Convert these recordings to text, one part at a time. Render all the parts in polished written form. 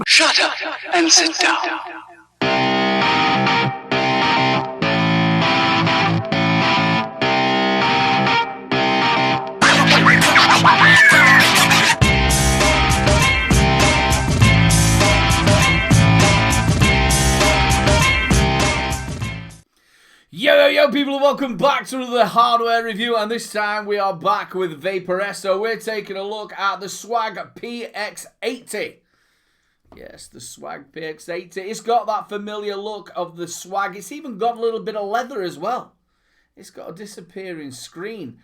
Shut up and sit down. Yo people, welcome back to another hardware review, and this time we are back with Vaporesso. We're taking a look at the Swag PX80. Yes, the Swag PX80. It's got that familiar look of the Swag. It's even got a little bit of leather as well. It's got a disappearing screen.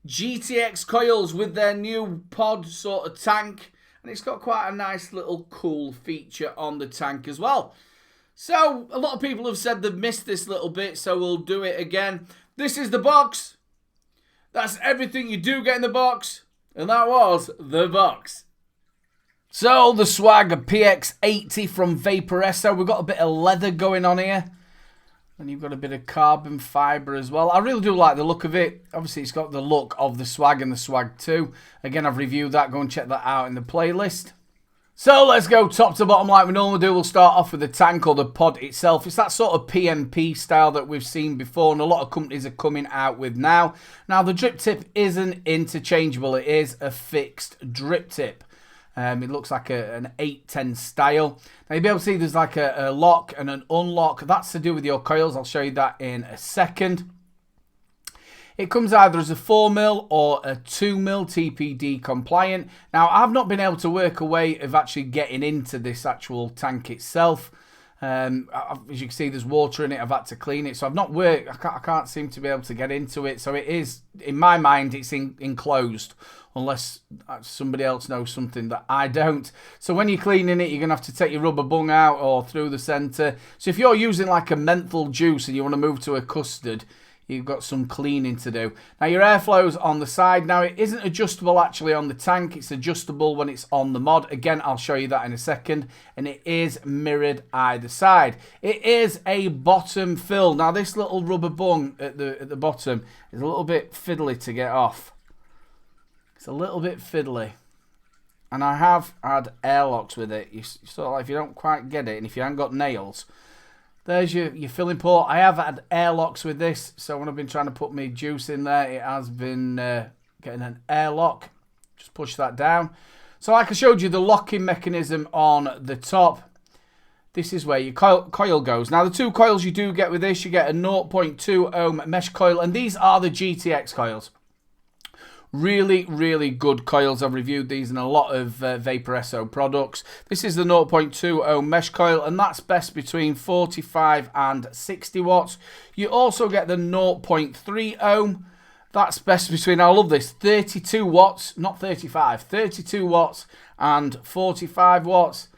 GTX coils with their new pod sort of tank, and it's got quite a nice little cool feature on the tank as well. So, a lot of people have said they've missed this little bit, so we'll do it again. This is the box. That's everything you do get in the box. And that was the box. So, the Swag PX80 from Vaporesso. We've got a bit of leather going on here. And you've got a bit of carbon fibre as well. I really do like the look of it. Obviously, it's got the look of the Swag and the Swag 2. Again, I've reviewed that. Go and check that out in the playlist. So let's go top to bottom like we normally do. We'll start off with the tank or the pod itself. It's that sort of PMP style that we've seen before and a lot of companies are coming out with now. Now the drip tip isn't interchangeable. It is a fixed drip tip. It looks like an 810 style. Now you'll be able to see there's like a lock and an unlock. That's to do with your coils. I'll show you that in a second. It comes either as a 4mm or a 2mm TPD compliant. Now, I've not been able to work a way of actually getting into this actual tank itself. As you can see, there's water in it. I've had to clean it. So I've not worked. I can't seem to be able to get into it. So it is, in my mind, it's enclosed. Unless somebody else knows something that I don't. So when you're cleaning it, you're going to have to take your rubber bung out or through the centre. So if you're using like a menthol juice and you want to move to a custard, you've got some cleaning to do. Now your airflow's on the side. Now it isn't adjustable actually on the tank. It's adjustable when it's on the mod. Again, I'll show you that in a second. And it is mirrored either side. It is a bottom fill. Now this little rubber bung at the bottom is a little bit fiddly to get off. It's a little bit fiddly. And I have had airlocks with it. You sort of like, if you don't quite get it and if you haven't got nails, there's your filling port. I have had airlocks with this, so when I've been trying to put my juice in there, it has been getting an airlock. Just push that down. So like I showed you, the locking mechanism on the top, this is where your coil goes. Now the two coils you do get with this, you get a 0.2 ohm mesh coil, and these are the GTX coils. Really, really good coils. I've reviewed these in a lot of Vaporesso products. This is the 0.2 ohm mesh coil, and that's best between 45 and 60 watts. You also get the 0.3 ohm. That's best between, I love this, 32 watts, not 35, 32 watts and 45 watts.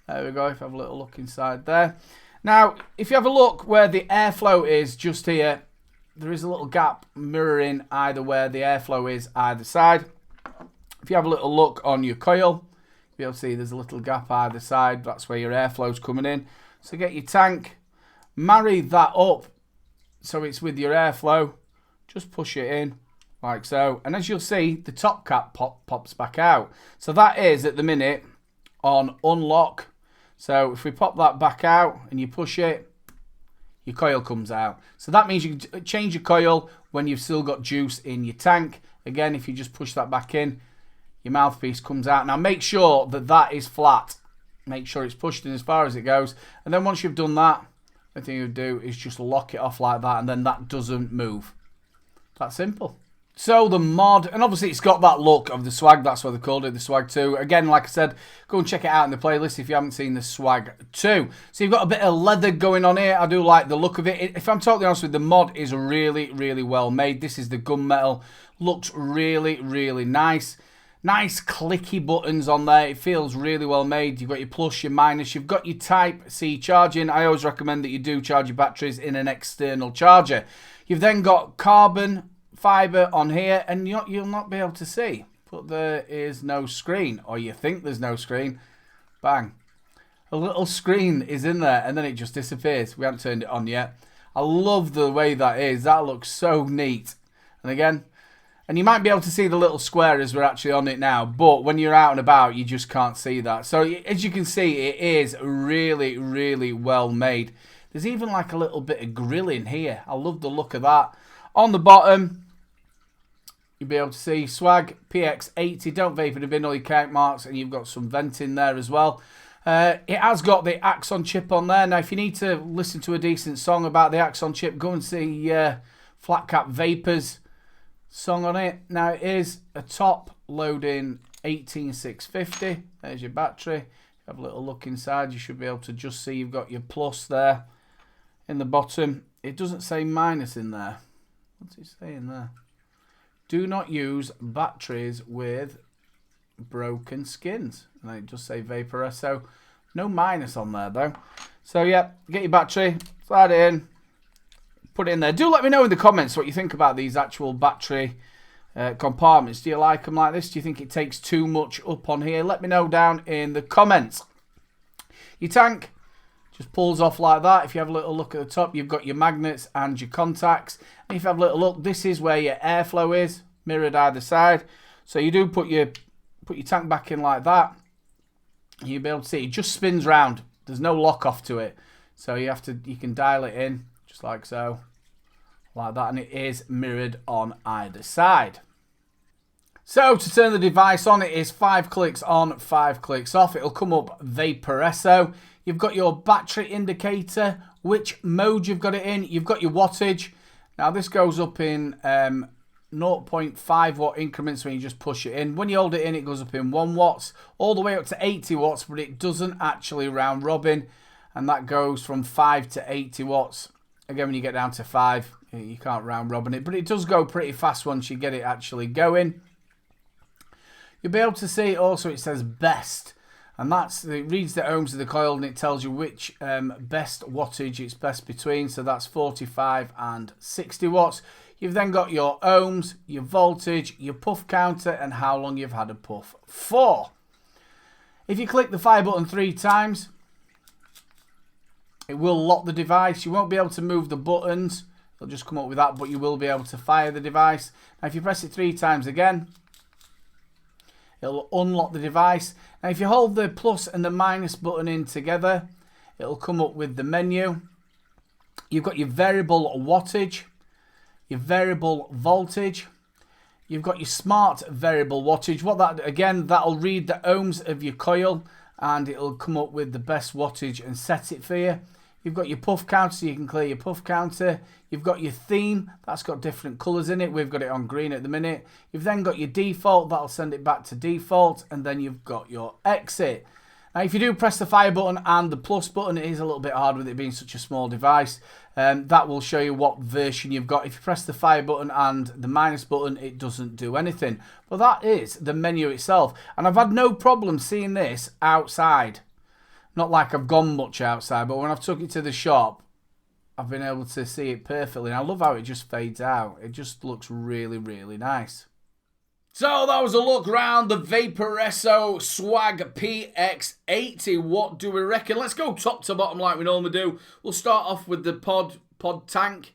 There we go, if you have a little look inside there. Now, if you have a look where the airflow is just here, there is a little gap mirroring either where the airflow is either side. If you have a little look on your coil, you'll be able to see there's a little gap either side. That's where your airflow's coming in. So get your tank, marry that up so it's with your airflow. Just push it in like so. And as you'll see, the top cap pops back out. So that is at the minute on unlock. So if we pop that back out and you push it, your coil comes out. So that means you can change your coil when you've still got juice in your tank. Again, if you just push that back in, your mouthpiece comes out. Now make sure that that is flat. Make sure it's pushed in as far as it goes. And then once you've done that, the thing you do is just lock it off like that, and then that doesn't move. That simple. So the mod, and obviously it's got that look of the Swag, that's what they called it, the Swag 2. Again, like I said, go and check it out in the playlist if you haven't seen the Swag 2. So you've got a bit of leather going on here. I do like the look of it. If I'm totally honest with you, the mod is really, really well made. This is the gunmetal. Looks really, really nice. Nice clicky buttons on there. It feels really well made. You've got your plus, your minus. You've got your Type-C charging. I always recommend that you do charge your batteries in an external charger. You've then got carbon fibre on here, and you'll not be able to see, but there is no screen, or you think there's no screen. Bang, a little screen is in there, and then it just disappears. We haven't turned it on yet. I love the way that is. That looks so neat. And again, And you might be able to see the little square as we're actually on it now, but when you're out and about, you just can't see that. So as you can see, it is really, really well made. There's even like a little bit of grilling here. I love the look of that. On the bottom, you'll be able to see swag PX80. Don't vape in a bin, all your count marks, and you've got some venting there as well. It has got the Axon chip on there. Now, if you need to listen to a decent song about the Axon chip, go and see Flat Cap Vapors song on it. Now, it is a top loading 18650. There's your battery. Have a little look inside. You should be able to just see you've got your plus there in the bottom. It doesn't say minus in there. What's it saying there? Do not use batteries with broken skins. And they just say Vaporesso. No minus on there though. So yeah, get your battery, slide it in, put it in there. Do let me know in the comments what you think about these actual battery compartments. Do you like them like this? Do you think it takes too much up on here? Let me know down in the comments. Your tank just pulls off like that. If you have a little look at the top, you've got your magnets and your contacts. And if you have a little look, this is where your airflow is, mirrored either side. So you do put your tank back in like that. You'll be able to see it just spins round. There's no lock off to it. So you can dial it in just like so, like that, and it is mirrored on either side. So to turn the device on, it is 5 clicks on, 5 clicks off. It'll come up Vaporesso. You've got your battery indicator, which mode you've got it in. You've got your wattage. Now this goes up in 0.5 watt increments when you just push it in. When you hold it in, it goes up in 1 watts, all the way up to 80 watts, but it doesn't actually round robin. And that goes from 5 to 80 watts. Again, when you get down to 5, you can't round robin it, but it does go pretty fast once you get it actually going. You'll be able to see also it says best, and it reads the ohms of the coil and it tells you which best wattage it's best between. So that's 45 and 60 watts. You've then got your ohms, your voltage, your puff counter, and how long you've had a puff for. If you click the fire button 3 times, it will lock the device. You won't be able to move the buttons. It'll just come up with that, but you will be able to fire the device. Now, if you press it 3 times again, it'll unlock the device. Now, if you hold the plus and the minus button in together, it'll come up with the menu. You've got your variable wattage, your variable voltage. You've got your smart variable wattage. That'll read the ohms of your coil, and it'll come up with the best wattage and set it for you. You've got your puff counter, so you can clear your puff counter. You've got your theme, that's got different colours in it. We've got it on green at the minute. You've then got your default, that'll send it back to default, and then you've got your exit. Now, if you do press the fire button and the plus button, it is a little bit hard with it being such a small device. That will show you what version you've got. If you press the fire button and the minus button, it doesn't do anything. But that is the menu itself. And I've had no problem seeing this outside. Not like I've gone much outside, but when I've took it to the shop, I've been able to see it perfectly. And I love how it just fades out. It just looks really, really nice. So that was a look round the Vaporesso Swag PX80. What do we reckon? Let's go top to bottom like we normally do. We'll start off with the pod tank.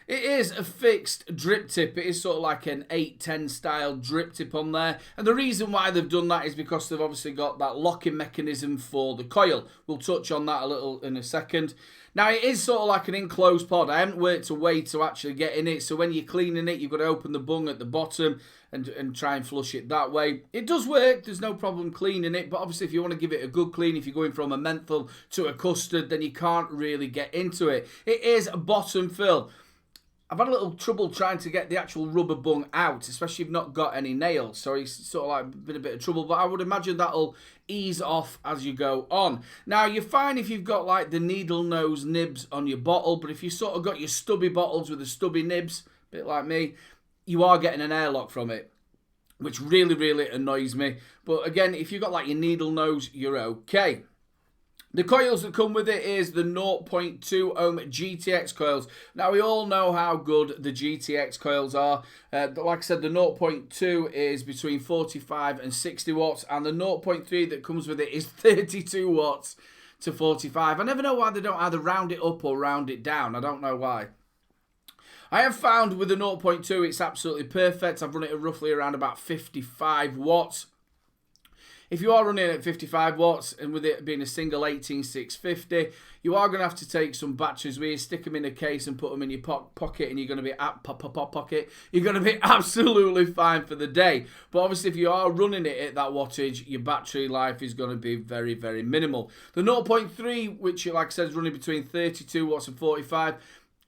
It is a fixed drip tip. It is sort of like an 810 style drip tip on there. And the reason why they've done that is because they've obviously got that locking mechanism for the coil. We'll touch on that a little in a second. Now, it is sort of like an enclosed pod. I haven't worked a way to actually get in it. So when you're cleaning it, you've got to open the bung at the bottom and try and flush it that way. It does work. There's no problem cleaning it. But obviously, if you want to give it a good clean, if you're going from a menthol to a custard, then you can't really get into it. It is a bottom fill. I've had a little trouble trying to get the actual rubber bung out, especially if you've not got any nails. So it's sort of like been a bit of trouble, but I would imagine that'll ease off as you go on. Now, you're fine if you've got like the needle nose nibs on your bottle, but if you sort of got your stubby bottles with the stubby nibs, a bit like me, you are getting an airlock from it, which really, really annoys me. But again, if you've got like your needle nose, you're okay. The coils that come with it is the 0.2 ohm GTX coils. Now, we all know how good the GTX coils are. Like I said, the 0.2 is between 45 and 60 watts, and the 0.3 that comes with it is 32 watts to 45. I never know why they don't either round it up or round it down. I don't know why. I have found with the 0.2 it's absolutely perfect. I've run it at roughly around about 55 watts. If you are running at 55 watts and with it being a single 18650, you are going to have to take some batteries with you, stick them in a case and put them in your pocket, and you're going to be You're going to be absolutely fine for the day. But obviously, if you are running it at that wattage, your battery life is going to be very, very minimal. The 0.3, which, like I said, is running between 32 watts and 45.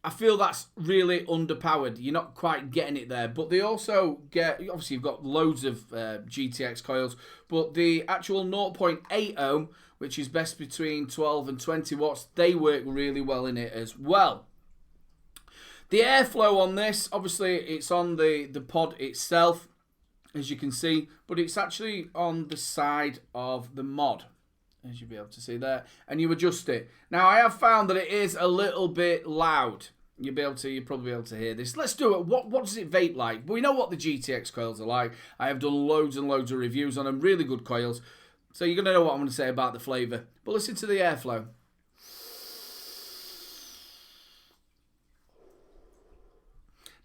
I feel that's really underpowered. You're not quite getting it there. But they also get, obviously you've got loads of GTX coils, but the actual 0.8 ohm, which is best between 12 and 20 watts, they work really well in it as well. The airflow on this, obviously it's on the pod itself, as you can see, but it's actually on the side of the mod, as you'll be able to see there, and you adjust it. Now, I have found that it is a little bit loud. You'll probably be able to hear this. Let's do it. What does it vape like? We know what the GTX coils are like. I have done loads and loads of reviews on them, really good coils. So you're going to know what I'm going to say about the flavour. But listen to the airflow.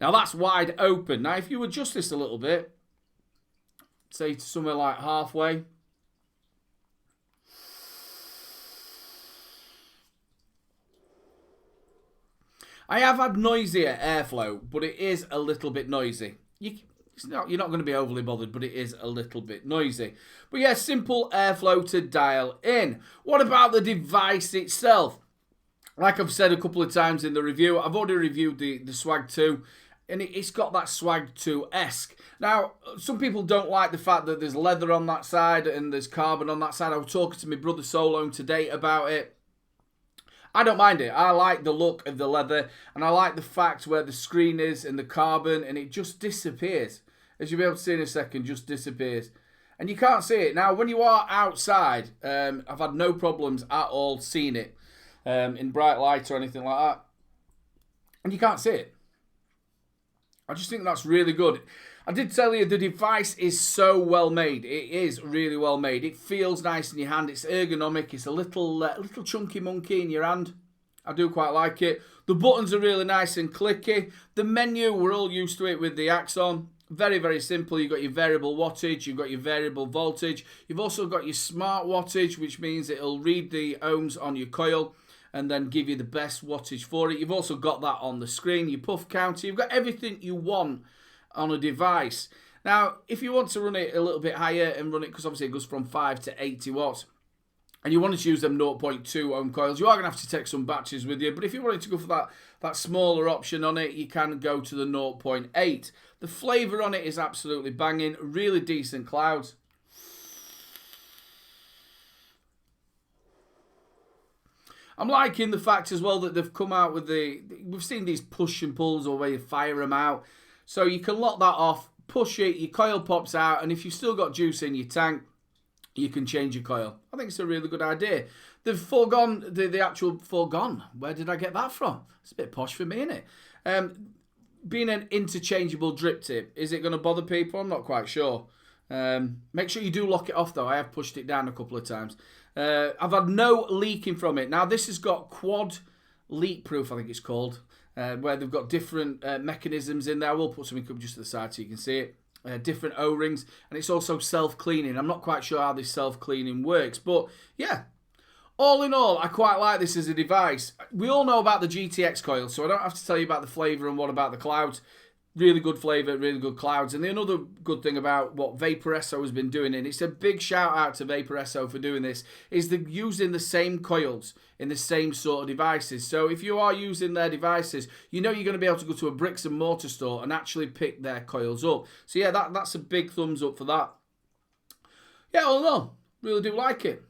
Now, that's wide open. Now, if you adjust this a little bit, say to somewhere like halfway, I have had noisier airflow, but it is a little bit noisy. You're not going to be overly bothered, but it is a little bit noisy. But yeah, simple airflow to dial in. What about the device itself? Like I've said a couple of times in the review, I've already reviewed the Swag 2, and it's got that Swag 2-esque. Now, some people don't like the fact that there's leather on that side and there's carbon on that side. I was talking to my brother Solo today about it. I don't mind it. I like the look of the leather, and I like the fact where the screen is and the carbon, and it just disappears. As you'll be able to see in a second, just disappears. And you can't see it. Now, when you are outside, I've had no problems at all seeing it in bright light or anything like that. And you can't see it. I just think that's really good. I did tell you the device is so well made. It is really well made. It feels nice in your hand. It's ergonomic. It's a little chunky monkey in your hand. I do quite like it. The buttons are really nice and clicky. The menu, we're all used to it with the Axon. Very, very simple. You've got your variable wattage. You've got your variable voltage. You've also got your smart wattage, which means it'll read the ohms on your coil and then give you the best wattage for it. You've also got that on the screen. Your puff counter. You've got everything you want on a device. Now, if you want to run it a little bit higher and run it, because obviously it goes from 5 to 80 watts, and you wanted to use them 0.2 ohm coils, you are going to have to take some batteries with you. But if you wanted to go for that smaller option on it, you can go to the 0.8. The flavour on it is absolutely banging. Really decent clouds. I'm liking the fact as well that they've come out with we've seen these push and pulls or where you fire them out. So you can lock that off, push it, your coil pops out, and if you've still got juice in your tank, you can change your coil. I think it's a really good idea. The actual foregone, where did I get that from? It's a bit posh for me, isn't it? Being an interchangeable drip tip, is it going to bother people? I'm not quite sure. Make sure you do lock it off though. I have pushed it down a couple of times. I've had no leaking from it. Now this has got quad leak proof, I think it's called. Where they've got different mechanisms in there. I will put something up just to the side so you can see it. Different O-rings, and it's also self-cleaning. I'm not quite sure how this self-cleaning works, but yeah. All in all, I quite like this as a device. We all know about the GTX coil, so I don't have to tell you about the flavour and what about the clouds. Really good flavour, really good clouds. And the another good thing about what Vaporesso has been doing, and it's a big shout out to Vaporesso for doing this, is they're using the same coils in the same sort of devices. So if you are using their devices, you know you're going to be able to go to a bricks and mortar store and actually pick their coils up. So yeah, that's a big thumbs up for that. Yeah, all in all, really do like it.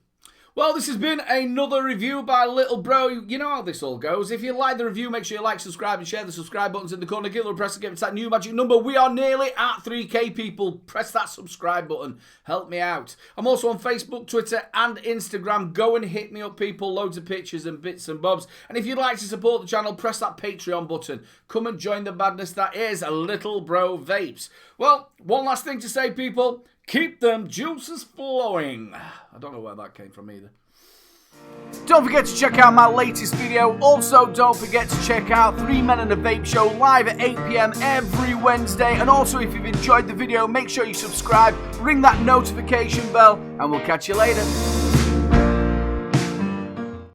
Well, this has been another review by Little Bro. You know how this all goes. If you like the review, make sure you like, subscribe, and share the subscribe buttons in the corner. Give it a press and get to that new magic number. We are nearly at 3K, people. Press that subscribe button. Help me out. I'm also on Facebook, Twitter, and Instagram. Go and hit me up, people. Loads of pictures and bits and bobs. And if you'd like to support the channel, press that Patreon button. Come and join the madness that is Little Bro Vapes. Well, one last thing to say, people. Keep them juices flowing. I don't know where that came from either. Don't forget to check out my latest video. Also, don't forget to check out 3 Men and a Vape Show live at 8 PM every Wednesday. And also, if you've enjoyed the video, make sure you subscribe, ring that notification bell, and we'll catch you later.